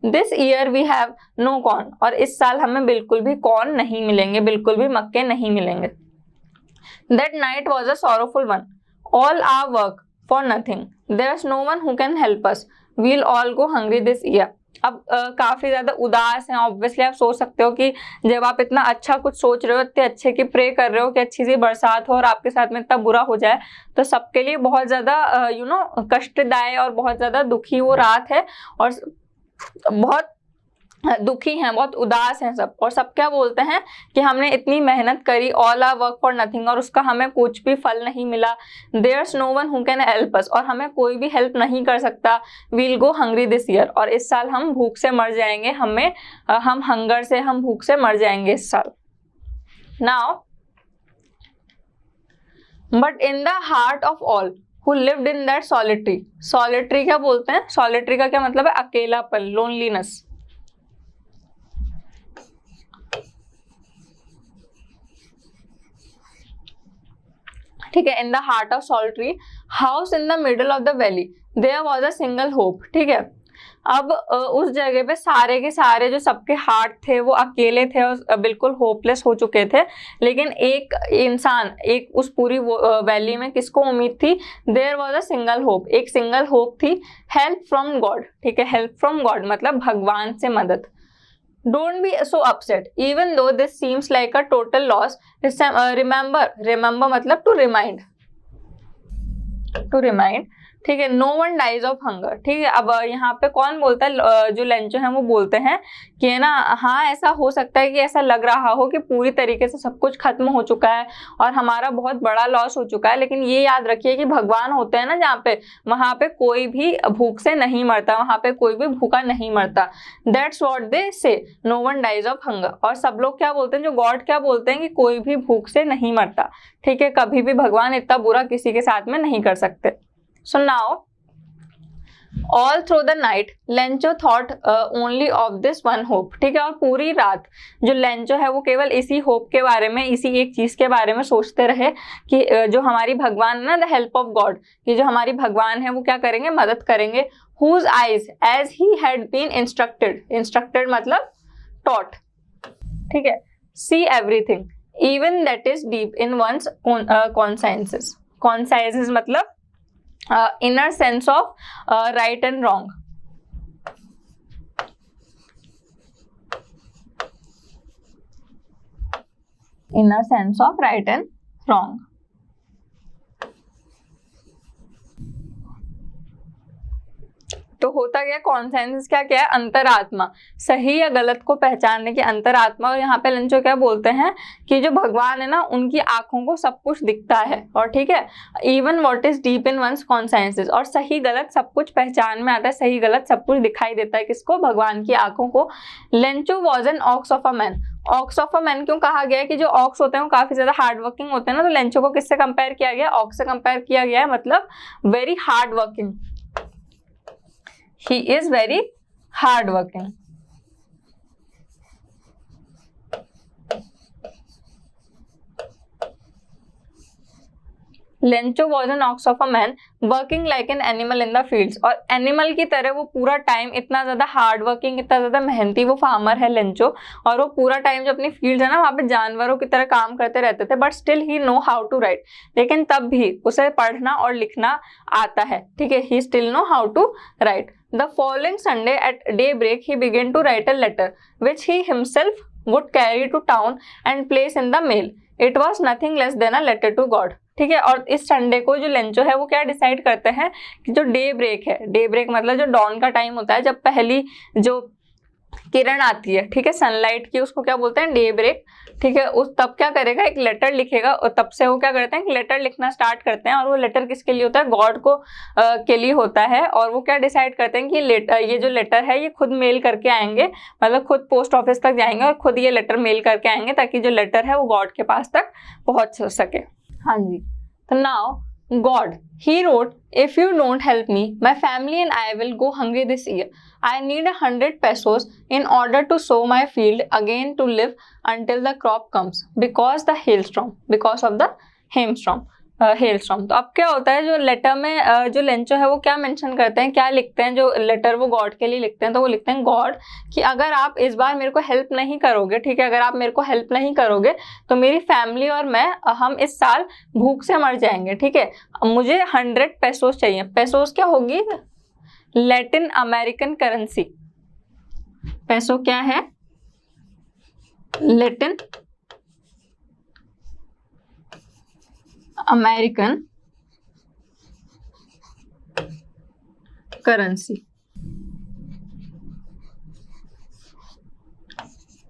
This year we have no corn, और इस साल हमें बिल्कुल भी कॉर्न नहीं मिलेंगे, बिल्कुल भी मक्के नहीं मिलेंगे। That night was a sorrowful one, all our work for nothing, there is no one who can help us, we'll all go hungry this year. अब काफी ज्यादा उदास हैं, ऑब्वियसली आप सोच सकते हो कि जब आप इतना अच्छा कुछ सोच रहे हो, इतने अच्छे की प्रे कर रहे हो कि अच्छी सी बरसात हो, और आपके साथ में इतना बुरा हो जाए, तो सबके लिए बहुत ज्यादा कष्टदायक और बहुत ज्यादा दुखी वो रात है, और बहुत दुखी हैं, बहुत उदास हैं सब। और सब क्या बोलते हैं कि हमने इतनी मेहनत करी, all our work for nothing, और उसका हमें कुछ भी फल नहीं मिला। There is no one who can help us, और हमें कोई भी हेल्प नहीं कर सकता। We'll go hungry this year, और इस साल हम भूख से मर जाएंगे, हम हंगर से, हम भूख से मर जाएंगे इस साल। Now but in the heart of all who lived in that solitary, solitary क्या बोलते हैं, solitary का क्या मतलब है, अकेलापन, लोनलीनेस, ठीक है। In the heart of solitary house in the middle of the valley there was a single hope, ठीक है। अब उस जगह पे सारे के सारे जो सबके हार्ट थे वो अकेले थे और बिल्कुल होपलेस हो चुके थे, लेकिन एक इंसान, एक उस पूरी वैली में किसको उम्मीद थी, there was a single hope, एक सिंगल होप थी, हेल्प फ्रॉम गॉड, ठीक है। हेल्प फ्रॉम गॉड मतलब भगवान से मदद। Don't be so upset even though this seems like a total loss. Remember मतलब to remind, ठीक है. No one dies of hunger, ठीक है. अब यहाँ पे कौन बोलता है, जो लेंचो है वो बोलते हैं कि है ना, हाँ ऐसा हो सकता है कि ऐसा लग रहा हो कि पूरी तरीके से सब कुछ खत्म हो चुका है और हमारा बहुत बड़ा लॉस हो चुका है, लेकिन ये याद रखिए कि भगवान होते हैं ना जहाँ पे, वहां पे कोई भी भूख से नहीं मरता, वहां पे कोई भी भूखा नहीं मरता. That's what they say, no one dies of hunger. और सब लोग क्या बोलते हैं, जो गॉड क्या बोलते हैं कि कोई भी भूख से नहीं मरता, ठीक है. कभी भी भगवान इतना बुरा किसी के साथ में नहीं कर सकते. So now, all through the night, Lencho thought only of this one hope, ठीक है. और पूरी रात जो लेंचो है वो केवल इसी होप के बारे में, इसी एक चीज के बारे में सोचते रहे कि जो हमारी भगवान है ना, द हेल्प ऑफ गॉड, कि जो हमारी भगवान है वो क्या करेंगे, मदद करेंगे. whose eyes as he had been instructed मतलब taught, ठीक है. see everything even that is deep in one's consciences मतलब inner sense of right and wrong. Inner sense of right and wrong. तो होता क्या, कॉन्सेंसस क्या क्या है, अंतरात्मा, सही या गलत को पहचानने की अंतरात्मा. और यहाँ पे लेंचो क्या बोलते हैं कि जो भगवान है ना, उनकी आंखों को सब कुछ दिखता है. और ठीक है, even what is deep in one's consensus, और सही गलत सब कुछ पहचान में आता है, सही गलत सब कुछ दिखाई देता है किसको, भगवान की आंखों को. Lencho was an ox of a man. Ox of a man क्यों कहा गया है कि जो ऑक्स होते हैं वो काफी ज्यादा हार्ड वर्किंग होते हैं ना, तो लेंचो को किससे कंपेयर किया गया, ऑक्स से कंपेयर किया गया है, मतलब very hard working. He is very hardworking. Lencho was an ox of a man working like an animal in the fields. और एनिमल की तरह वो पूरा टाइम, इतना ज्यादा हार्ड वर्किंग, इतना ज्यादा मेहनती वो फार्मर है लेंचो, और वो पूरा टाइम जो अपनी फील्ड है ना, वहाँ पे जानवरों की तरह काम करते रहते थे. But still he know how to write, लेकिन तब भी उसे पढ़ना और लिखना आता है, ठीक है. He still know how to write. The following Sunday at daybreak, he began to write a letter, which he himself would carry to town and place in the mail. It was nothing less than a letter to God. ठीक है. और इस Sunday को जो Lencho है वो क्या decide करते हैं कि जो डे ब्रेक है, डे ब्रेक मतलब जो डॉन का टाइम होता है, जब पहली जो किरण आती है, ठीक है, सनलाइट की, उसको क्या बोलते हैं, डे ब्रेक, ठीक है. उस तब क्या करेगा, एक लेटर लिखेगा. और तब से वो क्या करते हैं कि लेटर लिखना स्टार्ट करते हैं. और वो लेटर किसके लिए होता है, गॉड को के लिए होता है. और वो क्या डिसाइड करते हैं कि ये जो लेटर है ये खुद मेल करके आएंगे, मतलब खुद पोस्ट ऑफिस तक जाएंगे और खुद ये लेटर मेल करके आएंगे, ताकि जो लेटर है वो गॉड के पास तक पहुंच सके. हाँ जी. तो now God, he wrote, if you don't help me, my family and I will go hungry this year. I need 100 pesos in order to sow my field again to live until the crop comes because of the hailstorm. तो अब क्या होता है, जो letter में जो Lencho है वो क्या मेंशन करते हैं, क्या लिखते हैं, जो लेटर वो गॉड के लिए लिखते हैं, तो वो लिखते हैं, गॉड कि अगर आप इस बार मेरे को हेल्प नहीं करोगे, ठीक है, अगर आप मेरे को हेल्प नहीं करोगे तो मेरी फैमिली और मैं, हम इस साल भूख से मर जाएंगे, ठीक है. मुझे 100 पेसोस चाहिए. पेसोस क्या होगी, लैटिन अमेरिकन करेंसी. पेसो क्या है, लैटिन अमेरिकन करेंसी.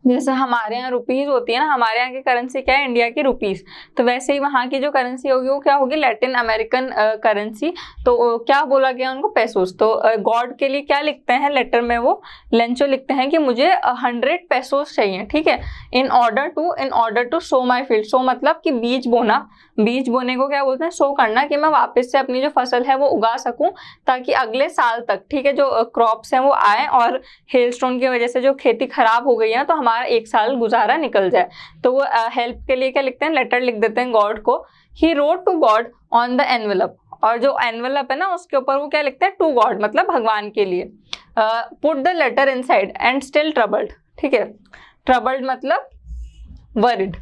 जैसे हमारे यहाँ रुपीज होती है ना, हमारे यहाँ की करेंसी क्या है, इंडिया की रुपीज, तो वैसे ही वहाँ की जो करेंसी होगी वो क्या होगी, लैटिन अमेरिकन करेंसी. तो क्या बोला गया उनको, पेसोस. तो गॉड के लिए क्या लिखते हैं लेटर में, वो लेंचो लिखते हैं कि मुझे 100 पेसोस चाहिए, ठीक है, in order to sow my field. So मतलब कि बीज बोना, बीज बोने को क्या बोलते हैं, सो करना, कि मैं वापस से अपनी जो फसल है वो उगा सकूं, ताकि अगले साल तक, ठीक है, जो क्रॉप्स हैं वो आए, और हेलस्टोन की वजह से जो खेती खराब हो गई है तो हमारा एक साल गुजारा निकल जाए. तो वो हेल्प के लिए क्या लिखते हैं, लेटर लिख देते हैं गॉड को. He wrote to God on the envelope. और जो एनवेलप है ना उसके ऊपर वो क्या लिखते हैं, टू गॉड मतलब भगवान के लिए. Put the letter inside and still troubled. ठीक है, ट्रबल्ड मतलब वरिड.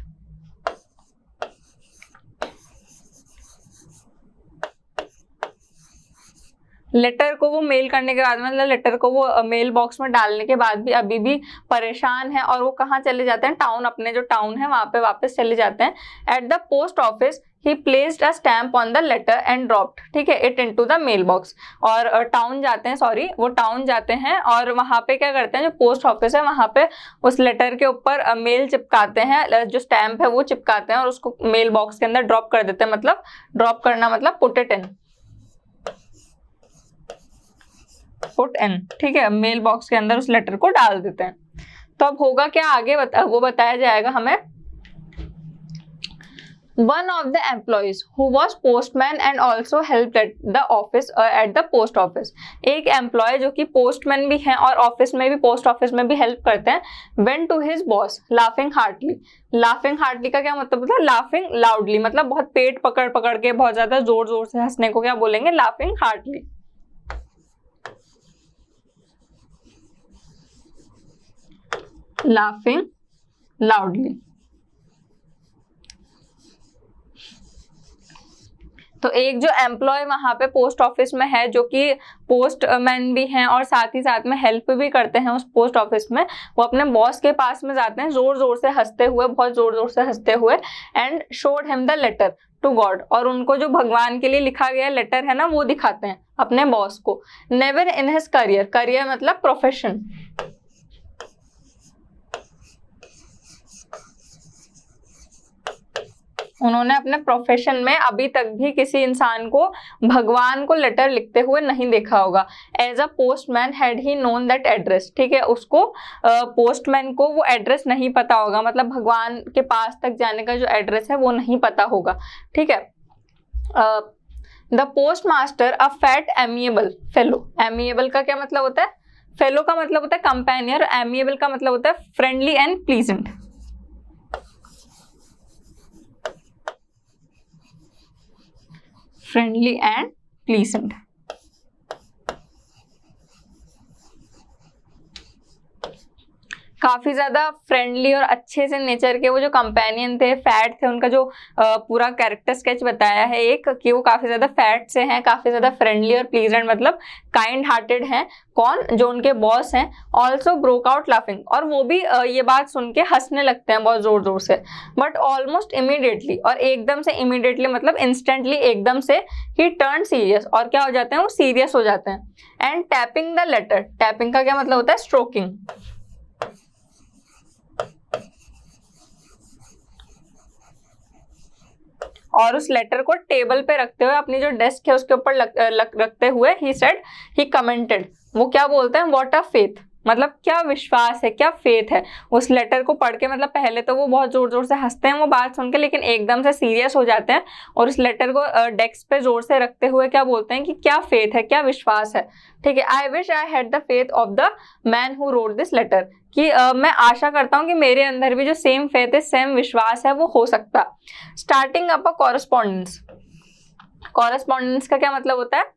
लेटर को वो मेल करने के बाद, मतलब लेटर को वो मेल बॉक्स में डालने के बाद भी अभी भी परेशान है और वो कहाँ चले जाते हैं, टाउन, अपने जो टाउन है वहां पे वापस चले जाते हैं। At the post office he placed a stamp on the letter and dropped, ठीक है, it into the mailbox. और टाउन जाते हैं, सॉरी वो टाउन जाते हैं और वहां पे क्या करते हैं, जो पोस्ट ऑफिस है वहां पे उस लेटर के ऊपर मेल चिपकाते हैं, जो स्टैम्प है वो चिपकाते हैं और उसको मेल बॉक्स के अंदर ड्रॉप कर देते हैं। मतलब ड्रॉप करना मतलब put it in, put in, ठीक है, मेल बॉक्स के अंदर उस लेटर को डाल देते हैं। तो अब होगा क्या आगे वो बताया जाएगा हमें। One of the employees who was postman and also helped at the office at the post office, एक एम्प्लॉय जो कि पोस्टमैन भी हैं और ऑफिस में भी, पोस्ट ऑफिस में भी हेल्प करते हैं, went to his boss laughing heartily। laughing heartily का क्या मतलब होता है, laughing loudly, मतलब बहुत पेट पकड़ पकड़ के बहुत ज्यादा जोर जोर से हंसने को क्या बोलेंगे, laughing heartily। laughing loudly। तो एक जो एम्प्लॉय वहां पे पोस्ट ऑफिस में है, जो कि पोस्टमैन भी हैं और साथ ही साथ में हेल्प भी करते हैं उस पोस्ट ऑफिस में, वो अपने बॉस के पास में जाते हैं जोर जोर से हंसते हुए, बहुत जोर जोर से हंसते हुए, and showed him the letter to God, और उनको जो भगवान के लिए लिखा गया लेटर है ना वो दिखाते हैं अपने बॉस को। Never in his career, career मतलब प्रोफेशन, उन्होंने अपने प्रोफेशन में अभी तक भी किसी इंसान को भगवान को लेटर लिखते हुए नहीं देखा होगा। As a postman had he known that address, ठीक है, उसको पोस्टमैन को वो एड्रेस नहीं पता होगा, मतलब भगवान के पास तक जाने का जो एड्रेस है वो नहीं पता होगा, ठीक है। The post master a fat amiable fellow, amiable का क्या मतलब होता है, फेलो का मतलब होता है कंपेनियन, एमिएबल का मतलब होता है friendly and pleasant. Friendly and pleasant. काफी ज्यादा फ्रेंडली और अच्छे से नेचर के वो जो कंपेनियन थे, फैट थे, उनका जो पूरा कैरेक्टर स्केच बताया है एक, कि वो काफी ज्यादा फैट से हैं, काफी ज्यादा फ्रेंडली और प्लीजेंट मतलब काइंड हार्टेड हैं। कौन, जो उनके बॉस हैं। ऑल्सो ब्रोक आउट लाफिंग, और वो भी ये बात सुन के हंसने लगते हैं बहुत जोर जोर से। बट ऑलमोस्ट इमीडिएटली, और एकदम से, इमीडिएटली मतलब इंस्टेंटली, एकदम से, ही टर्न सीरियस, और क्या हो जाते हैं, वो सीरियस हो जाते हैं। And tapping the letter, tapping का क्या मतलब होता है, स्ट्रोकिंग। और उस लेटर को टेबल पे रखते हुए, अपनी जो डेस्क है उसके ऊपर रखते हुए, ही सेड, ही कमेंटेड, वो क्या बोलते हैं, व्हाट अ फेथ, मतलब क्या विश्वास है, क्या फेथ है। उस लेटर को पढ़ के, मतलब पहले तो वो बहुत जोर जोर से हंसते हैं वो बात सुन के, लेकिन एकदम से सीरियस हो जाते हैं और उस लेटर को डेस्क पे जोर से रखते हुए क्या बोलते हैं कि क्या फेथ है, क्या विश्वास है, ठीक है। I wish I had the faith of the man who wrote this letter, कि मैं आशा करता हूँ कि मेरे अंदर भी जो सेम फेथ है, सेम विश्वास है, वो हो सकता। Starting up a correspondence, correspondence का क्या मतलब होता है,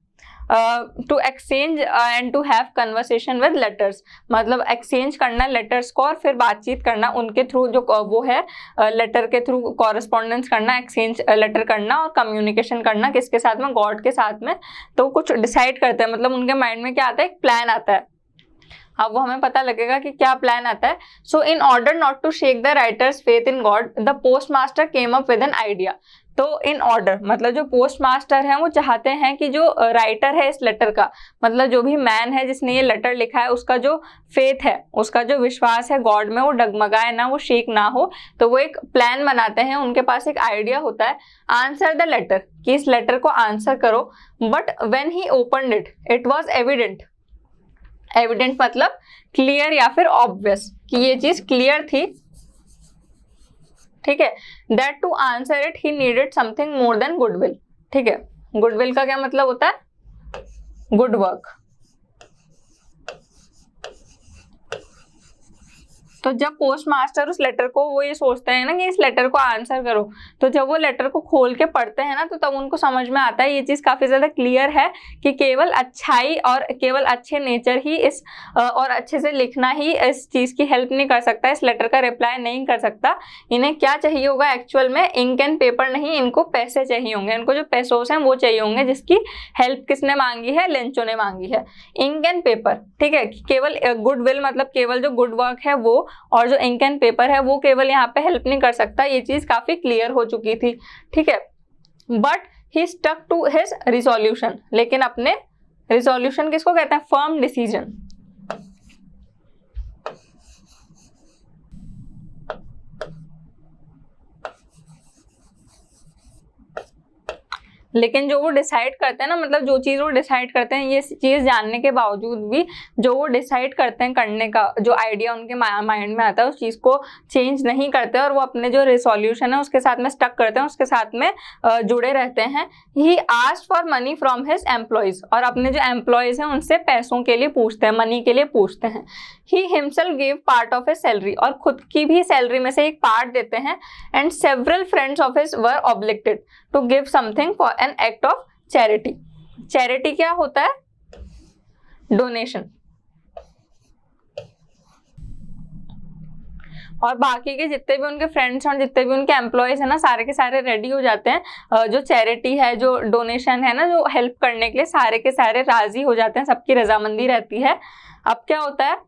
to exchange and to have conversation with letters, मतलब एक्सचेंज करना लेटर्स को और फिर बातचीत करना उनके थ्रू, जो वो है लेटर के थ्रू कॉरेस्पॉन्डेंस करना, एक्सचेंज लेटर करना और कम्युनिकेशन करना, किसके साथ में, गॉड के साथ में। तो कुछ डिसाइड करते हैं, मतलब उनके माइंड में क्या आता है, एक प्लान आता है। अब वो हमें पता लगेगा कि क्या प्लान आता है। So in order not to shake the writer's faith in God, the post master came up with an idea. तो इन ऑर्डर मतलब जो पोस्ट मास्टर है वो चाहते हैं कि जो राइटर है इस लेटर का, मतलब जो भी मैन है जिसने ये लेटर लिखा है, उसका जो फेथ है, उसका जो विश्वास है गॉड में, वो डगमगाए ना, वो शेक ना हो। तो वो एक प्लान बनाते हैं, उनके पास एक आइडिया होता है, आंसर द लेटर, कि इस लेटर को आंसर करो। But when he opened it, it was evident, evident मतलब क्लियर या फिर ऑब्वियस, कि ये चीज क्लियर थी, ठीक है। That to answer it he needed something more than goodwill, ठीक है। गुडविल का क्या मतलब होता है, गुड वर्क। तो जब पोस्ट मास्टर उस लेटर को, वो ये सोचते हैं ना कि इस लेटर को आंसर करो, तो जब वो लेटर को खोल के पढ़ते हैं ना तो तब उनको समझ में आता है, ये चीज़ काफ़ी ज़्यादा क्लियर है कि केवल अच्छाई और केवल अच्छे नेचर ही इस और अच्छे से लिखना ही इस चीज़ की हेल्प नहीं कर सकता, इस लेटर का रिप्लाई नहीं कर सकता। इन्हें क्या चाहिए होगा एक्चुअल में, इंक एंड पेपर नहीं, इनको पैसे चाहिए होंगे, इनको जो पैसोस हैं वो चाहिए होंगे, जिसकी हेल्प किसने मांगी है, लेंचो ने मांगी है। इंक एंड पेपर, ठीक है, केवल गुडविल मतलब केवल जो गुड वर्क है वो, और जो इंक एंड पेपर है वो केवल यहाँ पे हेल्प नहीं कर सकता, ये चीज़ काफ़ी क्लियर हो चुकी थी, ठीक है। But he stuck to his resolution, लेकिन अपने रिजोल्यूशन किसको कहते हैं, फर्म डिसीजन। लेकिन जो वो डिसाइड करते हैं ना, मतलब जो चीज़ वो डिसाइड करते हैं, ये चीज़ जानने के बावजूद भी जो वो डिसाइड करते हैं करने का, जो आइडिया उनके माइंड में आता है, उस चीज़ को चेंज नहीं करते और वो अपने जो रिसोल्यूशन है उसके साथ में स्टक करते हैं, उसके साथ में जुड़े रहते हैं। He asked for money from his employees, और अपने जो एम्प्लॉयज़ हैं उनसे पैसों के लिए पूछते हैं, मनी के लिए पूछते हैं। He himself give part of his salary, और खुद की भी सैलरी में से एक पार्ट देते हैं। And several friends of his were obligated to give something for an act of charity. Charity क्या होता है, डोनेशन। और बाकी के जितने भी उनके फ्रेंड्स और जितने भी उनके एम्प्लॉयज है ना, सारे के सारे रेडी हो जाते हैं, जो चैरिटी है, जो डोनेशन है ना, जो हेल्प करने के लिए सारे के सारे राजी हो जाते हैं, सबकी रजामंदी रहती है। अब क्या होता है,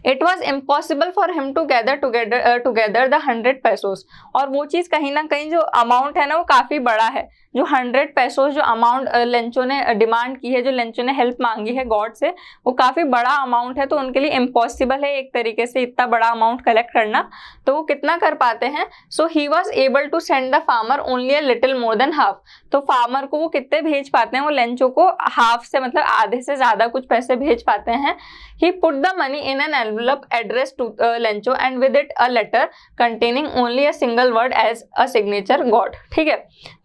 it was impossible for him to gather together the 100 pesos, और वो चीज़ कहीं ना कहीं जो अमाउंट है ना वो काफ़ी बड़ा है। जो 100 पेसोस जो अमाउंट लेंचो ने डिमांड की है, जो लेंचो ने हेल्प मांगी है गॉड से, वो काफ़ी बड़ा अमाउंट है, तो उनके लिए इम्पॉसिबल है एक तरीके से इतना बड़ा अमाउंट कलेक्ट करना। तो वो कितना कर पाते हैं, so he was able to send the farmer only a little more than half. तो फार्मर को वो कितने भेज पाते हैं, वो लेंचो को हाफ से मतलब आधे से ज़्यादा कुछ पैसे भेज पाते हैं। He put the money in an envelope address to Lencho and with it a letter containing only a single word as a signature God, ठीक है।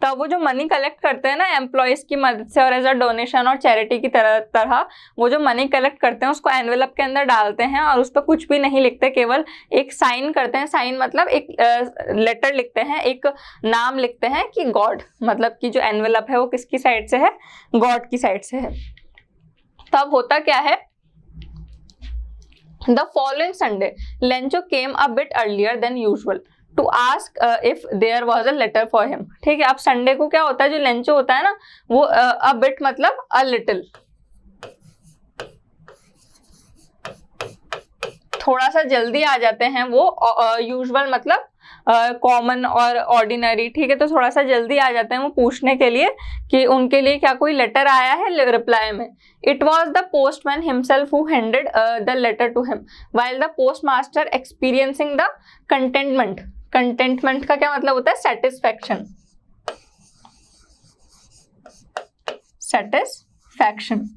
तो वो जो मनी कलेक्ट करते हैं ना एम्प्लॉयज की मदद से और एज अ डोनेशन और चैरिटी की तरह वो जो मनी कलेक्ट करते हैं उसको एनवेलप के अंदर डालते हैं और उस पर कुछ भी नहीं लिखते, केवल एक साइन करते हैं। साइन मतलब एक लेटर लिखते हैं, एक नाम लिखते हैं कि गॉड, मतलब कि जो एनवेलप है वो किसकी साइड से है, गॉड की साइड से है। तब होता क्या है, the following Sunday Lencho came a bit earlier than usual to ask if there was a letter for him, ठीक है। अब संडे को क्या होता है, जो लेंचो होता है ना वो अ बिट मतलब अ लिटिल, थोड़ा सा जल्दी आ जाते हैं वो, यूजुअल मतलब कॉमन और ऑर्डिनरी, ठीक है। तो थोड़ा सा जल्दी आ जाते हैं वो पूछने के लिए कि उनके लिए क्या कोई लेटर आया है रिप्लाई में। It was the postman himself who handed the letter to him while the post master experiencing the contentment. Contentment का क्या मतलब होता है, सेटिस्फैक्शन, सेटिस्फैक्शन,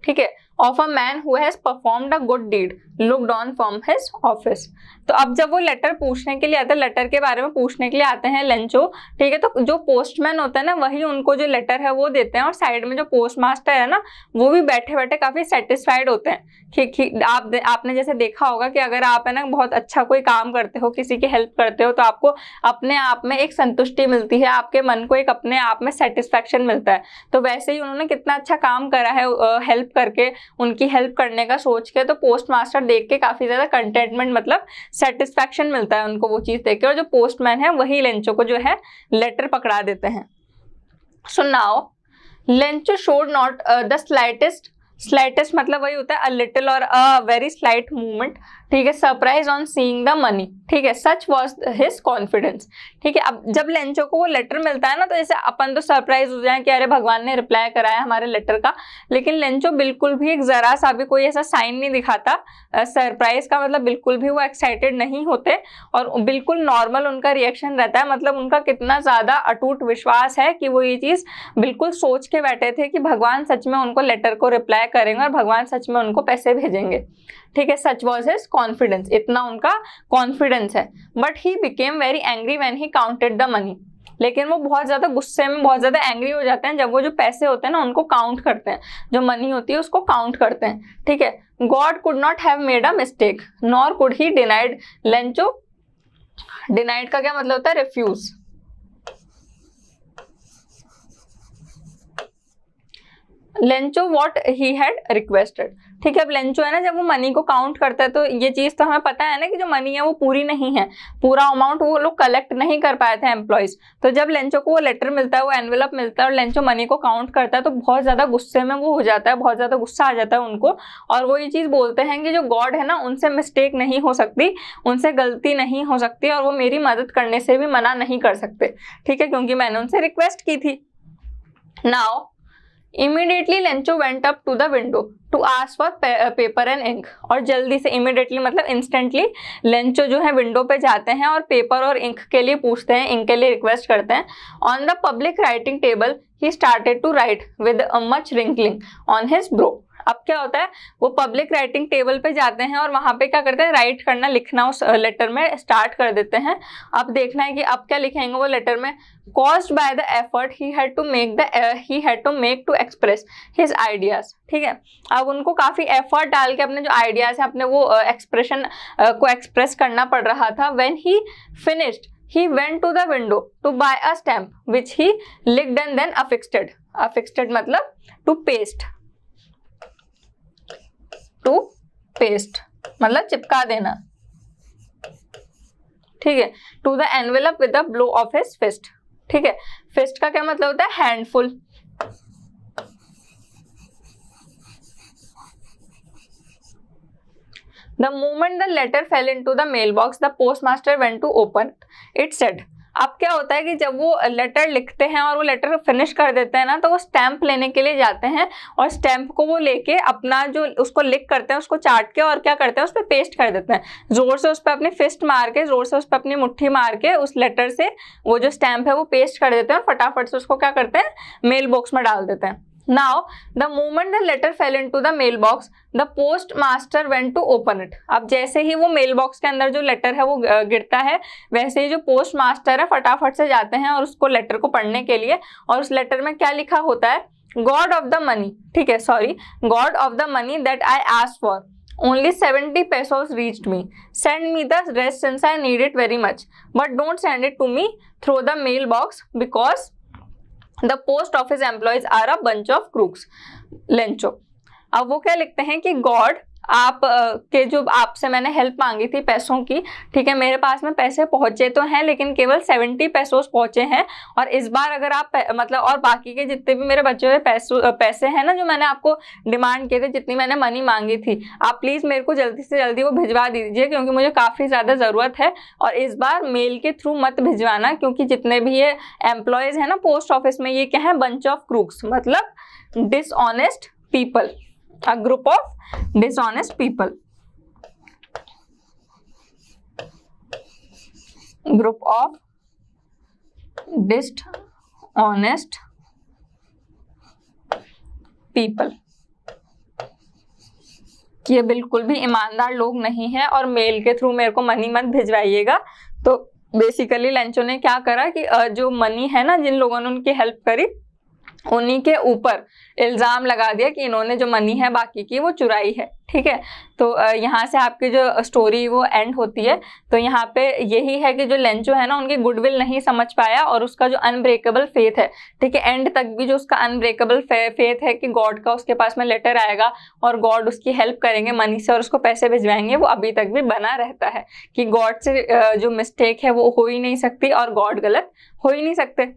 ठीक है, of a man who has performed a good deed looked on from his office. तो अब जब वो लेटर पूछने के लिए आते हैं, लेटर के बारे में पूछने के लिए आते हैं लेंचो, ठीक है, तो जो पोस्टमैन होता है ना वही उनको जो लेटर है वो देते हैं, और साइड में जो पोस्ट मास्टर है ना वो भी बैठे बैठे काफी सेटिस्फाइड होते हैं। आपने जैसे देखा होगा कि अगर आप है ना बहुत अच्छा कोई काम करते हो, किसी की हेल्प करते हो, तो आपको अपने आप में एक संतुष्टि मिलती है, आपके मन को एक अपने आप में सेटिस्फैक्शन मिलता है। तो वैसे ही उन्होंने कितना अच्छा काम करा है हेल्प करके, उनकी हेल्प करने का सोच के, तो पोस्ट मास्टर देख के काफी ज्यादा कंटेंटमेंट मतलब सेटिस्फैक्शन मिलता है उनको वो चीज देख के, और जो पोस्टमैन है वही लेंचो को जो है लेटर पकड़ा देते हैं। So now Lencho showed not the slightest मतलब वही होता है अ लिटिल और अ वेरी स्लाइट मूवमेंट, ठीक है, surprise on seeing the money, ठीक है, सच वाज हिज कॉन्फिडेंस, ठीक है। अब जब लेंचो को वो लेटर मिलता है ना तो जैसे अपन तो सरप्राइज हो जाए कि अरे भगवान ने रिप्लाई कराया हमारे लेटर का, लेकिन लेंचो बिल्कुल भी एक जरा सा भी कोई ऐसा साइन नहीं दिखाता सरप्राइज का, मतलब बिल्कुल भी वो एक्साइटेड नहीं होते और बिल्कुल नॉर्मल उनका रिएक्शन रहता है। मतलब उनका कितना ज्यादा अटूट विश्वास है कि वो ये चीज बिल्कुल सोच के बैठे थे कि भगवान सच में उनको लेटर को रिप्लाई करेंगे और भगवान सच में उनको पैसे भेजेंगे, ठीक है। सच वॉज हिज कॉन्फिडेंस, इतना उनका कॉन्फिडेंस है। But he became very angry when he counted the money, लेकिन वो बहुत ज्यादा गुस्से में, बहुत ज्यादा एंग्री हो जाते हैं जब वो जो पैसे होते हैं ना उनको काउंट करते हैं, जो मनी होती है उसको काउंट करते हैं, ठीक है। God could not have made a mistake nor could he denied Lencho. Denied का क्या मतलब होता है? Refuse. Lencho what he had requested, ठीक है। अब लेंचो है ना, जब वो मनी को काउंट करता है तो ये चीज तो हमें पता है ना कि जो मनी है वो पूरी नहीं है, पूरा अमाउंट वो लोग कलेक्ट नहीं कर पाए थे एम्प्लॉयज। तो जब लेंचो को वो लेटर मिलता है, वो एनवेलप मिलता है और लेंचो मनी को काउंट करता है तो बहुत ज्यादा गुस्से में वो हो जाता है, बहुत ज्यादा गुस्सा आ जाता है उनको। और वो ये चीज बोलते हैं कि जो गॉड है ना उनसे मिस्टेक नहीं हो सकती, उनसे गलती नहीं हो सकती और वो मेरी मदद करने से भी मना नहीं कर सकते, ठीक है, क्योंकि मैंने उनसे रिक्वेस्ट की थी। Now immediately Lencho went up to the window to ask for paper and ink. और जल्दी से, इमीडिएटली मतलब इंस्टेंटली, लेंचो जो है विंडो पे जाते हैं और पेपर और इंक के लिए पूछते हैं, इंक के लिए रिक्वेस्ट करते हैं। On the public writing table he started to write with much wrinkling on his brow. अब क्या होता है, वो पब्लिक राइटिंग टेबल पे जाते हैं और वहां पे क्या करते हैं, राइट करना, लिखना उस लेटर में स्टार्ट कर देते हैं। अब देखना है कि अब क्या लिखेंगे वो लेटर में। caused by the effort he had to make to express his ideas, ठीक है। अब उनको काफी एफर्ट डाल के अपने जो आइडियाज है, अपने वो एक्सप्रेशन को एक्सप्रेस करना पड़ रहा था। when he finished he went to the window to buy a stamp which he licked and then affixed. affixed मतलब to paste, to paste मतलब चिपका देना, ठीक है। to the envelope with a blow of his fist, ठीक है। Fist का क्या मतलब होता है? Handful. The moment the letter fell into the mailbox, the postmaster went to open it said. अब क्या होता है कि जब वो लेटर लिखते हैं और वो लेटर फिनिश कर देते हैं ना, तो वो स्टैंप लेने के लिए जाते हैं और स्टैंप को वो लेके अपना जो उसको लिख करते हैं, उसको चाट के और क्या करते हैं, उस पर पेस्ट कर देते हैं। जोर से उस पर अपनी फिस्ट मार के, जोर से उस पर अपनी मुट्ठी मार के उस लेटर से वो जो स्टैंप है वो पेस्ट कर देते हैं और फटाफट से उसको क्या करते हैं, मेल बॉक्स में डाल देते हैं। Now, the moment the letter fell into the mailbox, the postmaster went to open it. अब जैसे ही वो मेल बॉक्स के अंदर जो लेटर है वो गिरता है, वैसे ही जो पोस्ट मास्टर है फटाफट से जाते हैं और उसको लेटर को पढ़ने के लिए। और उस लेटर में क्या लिखा होता है? गॉड ऑफ द मनी, ठीक है, sorry, God of the money that I asked for, only 70 pesos reached me. Send me the rest since I need it very much, but don't send it to me through the mailbox because the post office employees are a bunch of crooks. Lencho. अब वो क्या लिखते हैं कि God आप के जो आपसे मैंने हेल्प मांगी थी पैसों की, ठीक है, मेरे पास में पैसे पहुंचे तो हैं लेकिन केवल 70 पेसोस पहुंचे हैं। और इस बार अगर आप मतलब और बाकी के जितने भी मेरे बचे हुए पैसे हैं ना, जो मैंने आपको डिमांड किए थे, जितनी मैंने मनी मांगी थी, आप प्लीज़ मेरे को जल्दी से जल्दी वो भिजवा दीजिए क्योंकि मुझे काफ़ी ज़्यादा ज़रूरत है। और इस बार मेल के थ्रू मत भिजवाना क्योंकि जितने भी ये एम्प्लॉयज़ हैं ना पोस्ट ऑफिस में, ये क्या है, बंच ऑफ क्रूक्स मतलब dishonest people, a group of dishonest people, group of dishonest people, ये बिल्कुल भी ईमानदार लोग नहीं है और मेल के थ्रू मेरे को मनी मत भिजवाइएगा। तो बेसिकली लेंचो ने क्या करा कि जो मनी है ना, जिन लोगों ने उनकी हेल्प करी, उन्हीं के ऊपर इल्ज़ाम लगा दिया कि इन्होंने जो मनी है बाकी की वो चुराई है, ठीक है। तो यहाँ से आपकी जो स्टोरी वो एंड होती है। तो यहाँ पे यही है कि जो लेंचो है ना, उनकी गुडविल नहीं समझ पाया और उसका जो अनब्रेकेबल फेथ है, ठीक है, एंड तक भी जो उसका अनब्रेकेबल फेथ है कि गॉड का उसके पास में लेटर आएगा और गॉड उसकी हेल्प करेंगे मनी से और उसको पैसे भिजवाएंगे, वो अभी तक भी बना रहता है कि गॉड से जो मिस्टेक है वो हो ही नहीं सकती और गॉड गलत हो ही नहीं सकते।